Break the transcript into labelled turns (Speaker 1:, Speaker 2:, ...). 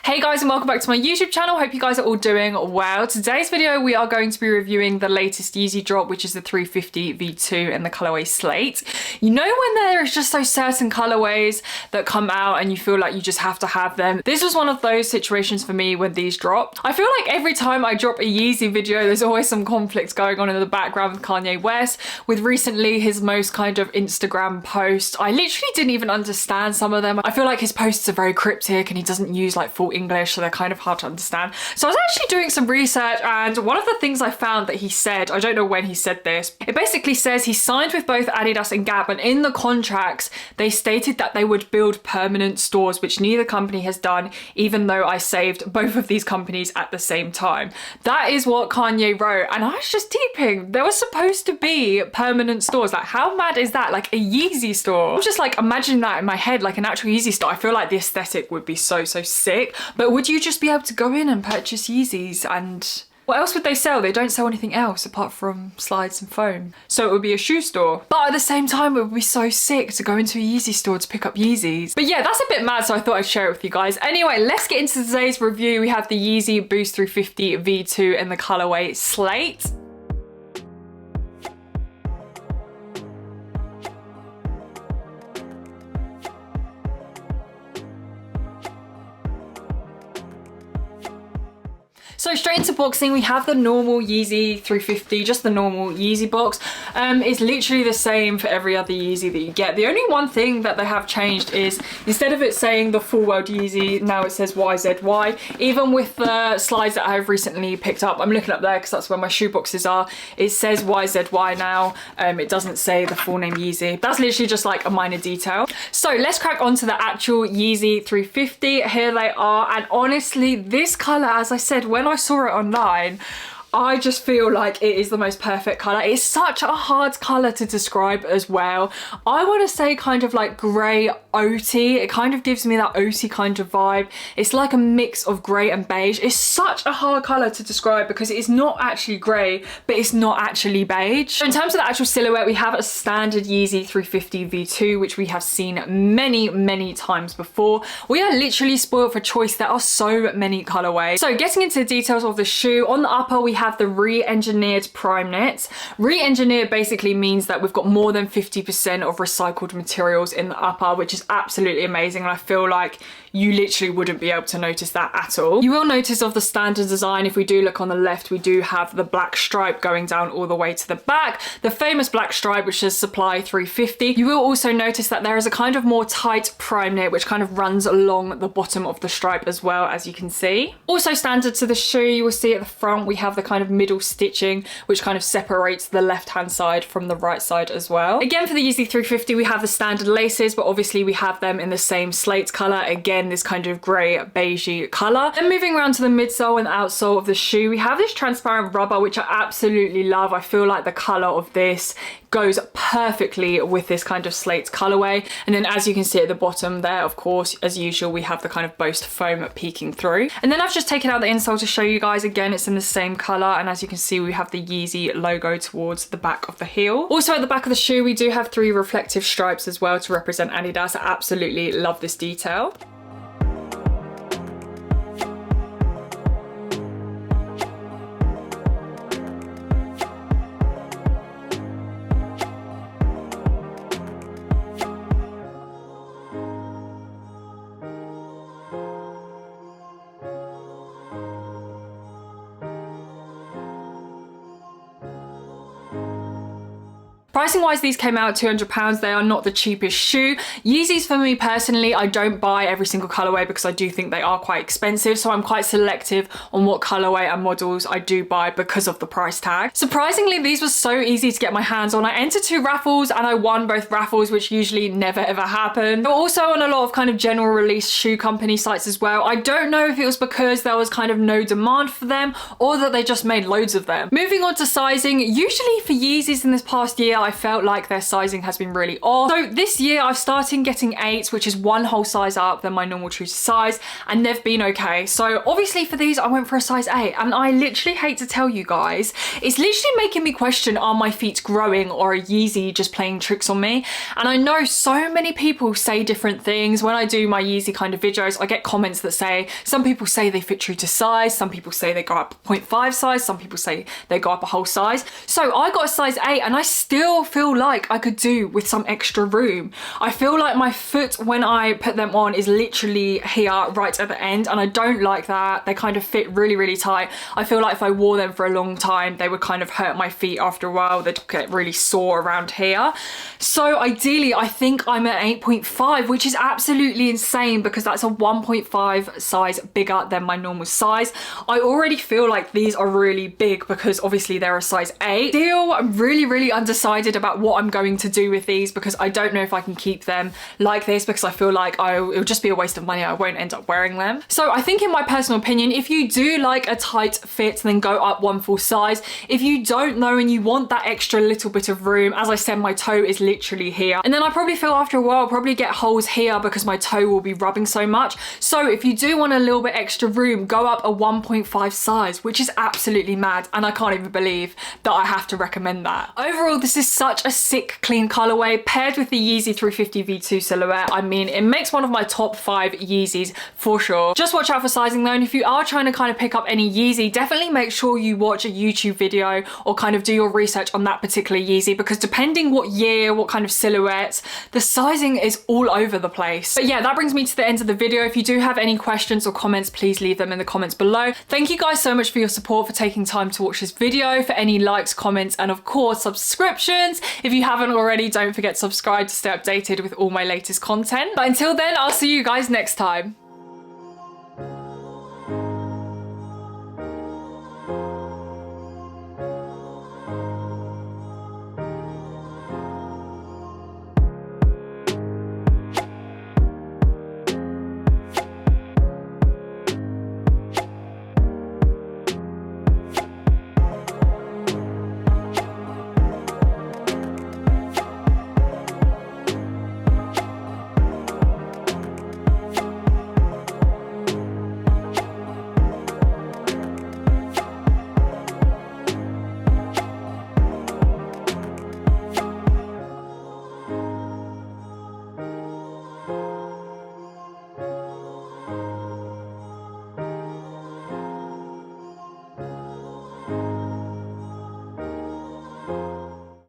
Speaker 1: Hey guys, and welcome back to my YouTube channel. Hope you guys are all doing well. Today's video we are going to be reviewing the latest Yeezy drop, which is the 350 V2 in the colorway Slate. You know when there is just those certain colorways that come out and you feel like you just have to have them? This was one of those situations for me when these dropped. I feel like every time I drop a Yeezy video there's always some conflict going on in the background with Kanye West. With recently his most kind of Instagram post, I literally didn't even understand some of them. I feel like his posts are very cryptic and he doesn't use like full English, so they're kind of hard to understand. So I was actually doing some research, and one of the things I found that he said, I don't know when he said this, it basically says he signed with both Adidas and Gap, and in the contracts they stated that they would build permanent stores, which neither company has done, even though I saved both of these companies at the same time. That is what Kanye wrote, and I was just deeping. There was supposed to be permanent stores. Like, how mad is that? Like a Yeezy store. I'm just like imagining that in my head, like an actual Yeezy store. I feel like the aesthetic would be so sick. But would you just be able to go in and purchase Yeezys, and what else would they sell? They don't sell anything else apart from slides and foam. So it would be a shoe store. But at the same time, it would be so sick to go into a Yeezy store to pick up Yeezys. But yeah, that's a bit mad, so I thought I'd share it with you guys. Anyway, let's get into today's review. We have the Yeezy Boost 350 V2 in the colorway Slate. So straight into boxing, we have the normal Yeezy 350, just the normal Yeezy box. It's literally the same for every other Yeezy that you get. The only one thing that they have changed is instead of it saying the full world Yeezy, now it says YZY. Even with the slides that I've recently picked up, I'm looking up there because that's where my shoe boxes are, it says YZY now. It doesn't say the full name Yeezy. That's literally just like a minor detail. So let's crack onto the actual Yeezy 350. Here they are, and honestly, this color, as I said, when I saw it online, I just feel like it is the most perfect color. It's such a hard color to describe as well. I want to say kind of like grey oaty. It kind of gives me that oaty kind of vibe. It's like a mix of grey and beige. It's such a hard color to describe because it is not actually grey, but it's not actually beige. So in terms of the actual silhouette, we have a standard Yeezy 350 V2, which we have seen many times before. We are literally spoiled for choice. There are so many colorways. So getting into the details of the shoe, on the upper we have the re-engineered prime knits. Re-engineered basically means that we've got more than 50% of recycled materials in the upper, which is absolutely amazing, and I feel like you literally wouldn't be able to notice that at all. You will notice of the standard design, if we do look on the left, we do have the black stripe going down all the way to the back, the famous black stripe which is Supply 350. You will also notice that there is a kind of more tight prime knit which kind of runs along the bottom of the stripe as well, as you can see. Also standard to the shoe, you will see at the front we have the kind of middle stitching which kind of separates the left hand side from the right side as well. Again, for the Yeezy 350 we have the standard laces, but obviously we have them in the same slate color, again this kind of grey beigey color. Then moving around to the midsole and the outsole of the shoe, we have this transparent rubber which I absolutely love. I feel like the color of this goes perfectly with this kind of slate colorway. And then as you can see at the bottom there, of course, as usual, we have the kind of Boast foam peeking through. And then I've just taken out the insole to show you guys. Again, it's in the same color, and as you can see we have the Yeezy logo towards the back of the heel. Also at the back of the shoe we do have 3 reflective stripes as well to represent Adidas. I absolutely love this detail. Pricing wise, these came out at £200. They are not the cheapest shoe. Yeezys for me personally, I don't buy every single colorway because I do think they are quite expensive. So I'm quite selective on what colorway and models I do buy because of the price tag. Surprisingly, these were so easy to get my hands on. I entered 2 raffles and I won both raffles, which usually never ever happen. But also on a lot of kind of general release shoe company sites as well. I don't know if it was because there was kind of no demand for them or that they just made loads of them. Moving on to sizing, usually for Yeezys in this past year, I felt like their sizing has been really off. So this year I've started getting 8s, which is 1 whole size up than my normal true to size, and they've been okay. So obviously for these I went for a size 8, and I literally hate to tell you guys, it's literally making me question, are my feet growing or are Yeezy just playing tricks on me? And I know so many people say different things. When I do my Yeezy kind of videos, I get comments that say, some people say they fit true to size, some people say they go up 0.5 size, some people say they go up a whole size. So I got a size 8 and I still feel like I could do with some extra room. I feel like my foot when I put them on is literally here right at the end, and I don't like that. They kind of fit really, really tight. I feel like if I wore them for a long time, they would kind of hurt my feet after a while. They'd get really sore around here. So ideally, I think I'm at 8.5, which is absolutely insane because that's a 1.5 size bigger than my normal size. I already feel like these are really big because obviously they're a size 8. Still, I'm really, really undecided about what I'm going to do with these because I don't know if I can keep them like this because I feel like it'll just be a waste of money. I won't end up wearing them. So I think in my personal opinion, if you do like a tight fit, then go up 1 full size. If you don't know and you want that extra little bit of room, as I said, my toe is literally here. And then I probably feel after a while, I'll probably get holes here because my toe will be rubbing so much. So if you do want a little bit extra room, go up a 1.5 size, which is absolutely mad. And I can't even believe that I have to recommend that. Overall, this is such a sick, clean colorway paired with the Yeezy 350 V2 silhouette. I mean, it makes one of my top 5 Yeezys for sure. Just watch out for sizing though. And if you are trying to kind of pick up any Yeezy, definitely make sure you watch a YouTube video or kind of do your research on that particular Yeezy, because depending what year, what kind of silhouette, the sizing is all over the place. But yeah, that brings me to the end of the video. If you do have any questions or comments, please leave them in the comments below. Thank you guys so much for your support, for taking time to watch this video, for any likes, comments, and of course subscriptions. If you haven't already, don't forget to subscribe to stay updated with all my latest content. But until then, I'll see you guys next time.